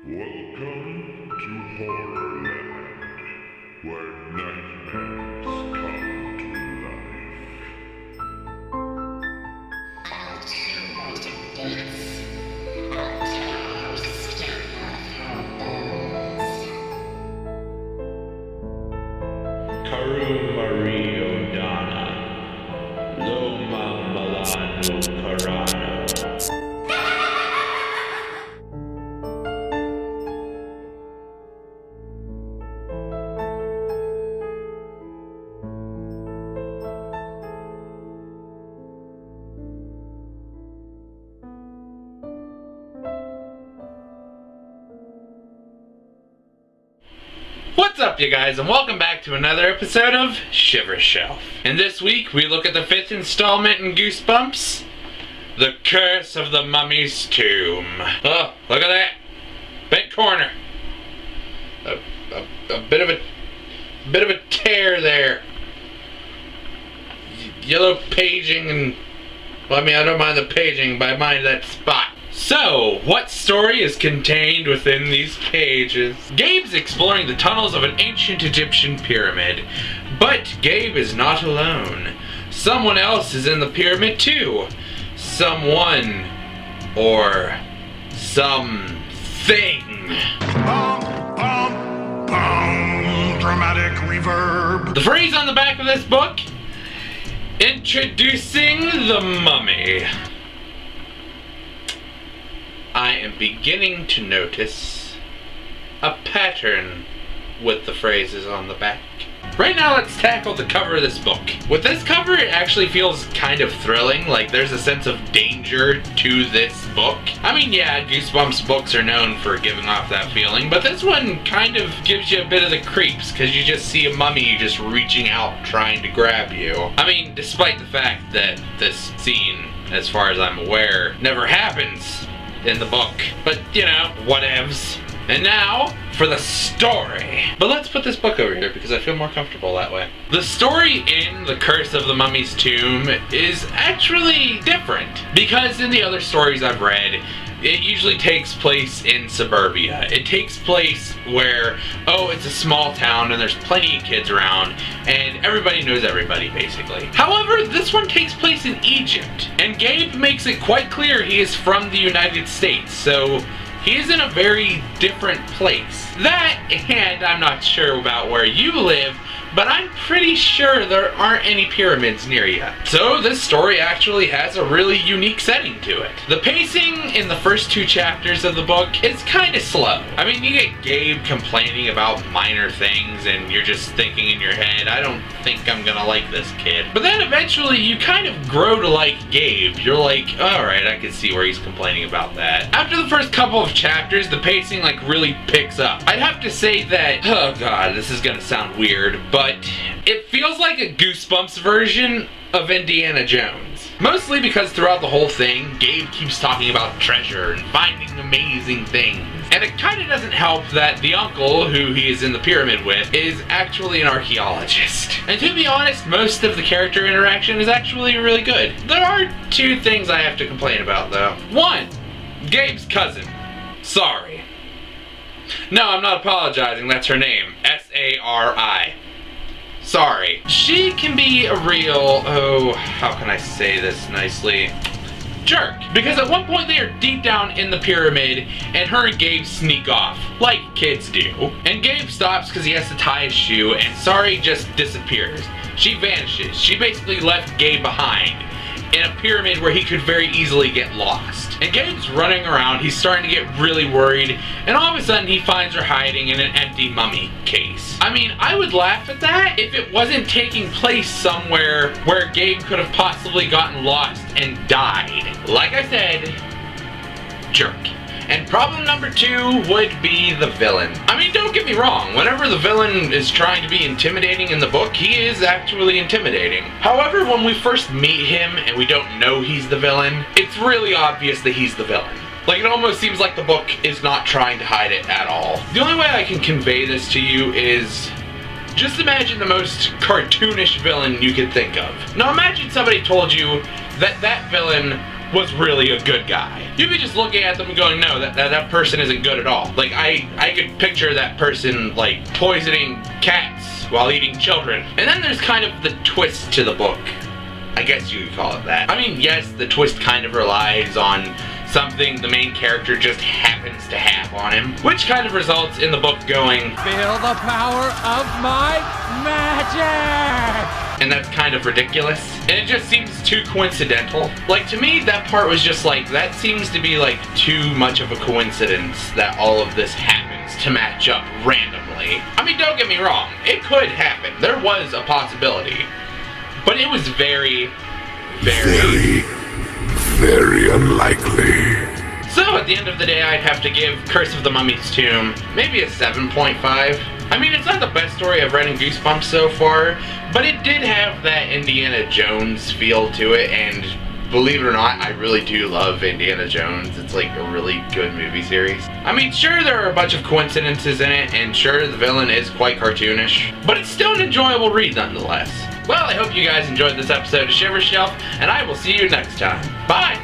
Welcome to Horrorland, where nightmares come to life. Alternative dates. Alternative skin of her bones. Karu Marie O'Donna, Loma Milano Carano. What's up, you guys, and welcome back to another episode of Shiver Shelf. And this week, we look at the 5th installment in Goosebumps, The Curse of the Mummy's Tomb. Oh, look at that. Bent corner. A bit of a tear there. Yellow paging and, well, I mean, I don't mind the paging, but I mind that spot. So, what story is contained within these pages? Gabe's exploring the tunnels of an ancient Egyptian pyramid, but Gabe is not alone. Someone else is in the pyramid too. Someone, or something. Dramatic reverb. The phrase on the back of this book: introducing the mummy. I am beginning to notice a pattern with the phrases on the back. Right now, let's tackle the cover of this book. With this cover, it actually feels kind of thrilling, like there's a sense of danger to this book. I mean, yeah, Goosebumps books are known for giving off that feeling, but this one kind of gives you a bit of the creeps, because you just see a mummy just reaching out trying to grab you. I mean, despite the fact that this scene, as far as I'm aware, never happens in the book. But, you know, whatevs. And now, for the story. But let's put this book over here because I feel more comfortable that way. The story in The Curse of the Mummy's Tomb is actually different. Because in the other stories I've read, it usually takes place in suburbia. It takes place where, oh, it's a small town and there's plenty of kids around and everybody knows everybody, basically. However, this one takes place in Egypt, and Gabe makes it quite clear he is from the United States, so he is in a very different place. That, and I'm not sure about where you live, but I'm pretty sure there aren't any pyramids near you. So this story actually has a really unique setting to it. The pacing in the first 2 chapters of the book is kind of slow. I mean, you get Gabe complaining about minor things and you're just thinking in your head, I don't think I'm gonna like this kid. But then eventually you kind of grow to like Gabe. You're like, alright, I can see where he's complaining about that. After the first couple of chapters, the pacing like really picks up. I'd have to say that, oh god, this is gonna sound weird, but it feels like a Goosebumps version of Indiana Jones. Mostly because throughout the whole thing, Gabe keeps talking about treasure and finding amazing things. And it kind of doesn't help that the uncle, who he is in the pyramid with, is actually an archaeologist. And to be honest, most of the character interaction is actually really good. There are 2 things I have to complain about though. 1, Gabe's cousin. Sorry. No, I'm not apologizing, that's her name. S-A-R-I. Sorry. She can be a real, oh, how can I say this nicely? Jerk. Because at one point they are deep down in the pyramid and her and Gabe sneak off, like kids do. And Gabe stops because he has to tie his shoe and Sari just disappears. She vanishes. She basically left Gabe behind in a pyramid where he could very easily get lost. And Gabe's running around, he's starting to get really worried, and all of a sudden he finds her hiding in an empty mummy case. I mean, I would laugh at that if it wasn't taking place somewhere where Gabe could have possibly gotten lost and died. Like I said, jerk. And problem number 2 would be the villain. I mean, don't get me wrong, whenever the villain is trying to be intimidating in the book, he is actually intimidating. However, when we first meet him and we don't know he's the villain, it's really obvious that he's the villain. Like, it almost seems like the book is not trying to hide it at all. The only way I can convey this to you is just imagine the most cartoonish villain you could think of. Now imagine somebody told you that that villain was really a good guy. You'd be just looking at them and going, no, that person isn't good at all. Like, I could picture that person, like, poisoning cats while eating children. And then there's kind of the twist to the book. I guess you could call it that. I mean, yes, the twist kind of relies on something the main character just happens to have on him, which kind of results in the book going, feel the power of my magic! And that's kind of ridiculous. And it just seems too coincidental. Like, to me, that part was just like, that seems to be like too much of a coincidence that all of this happens to match up randomly. I mean, don't get me wrong, it could happen. There was a possibility. But it was very, very unlikely. So at the end of the day, I'd have to give Curse of the Mummy's Tomb maybe a 7.5. I mean, it's not the best story I've read in Goosebumps so far, but it did have that Indiana Jones feel to it, and believe it or not, I really do love Indiana Jones. It's like a really good movie series. I mean, sure, there are a bunch of coincidences in it, and sure, the villain is quite cartoonish, but it's still an enjoyable read nonetheless. Well, I hope you guys enjoyed this episode of Shiver Shelf, and I will see you next time. Bye!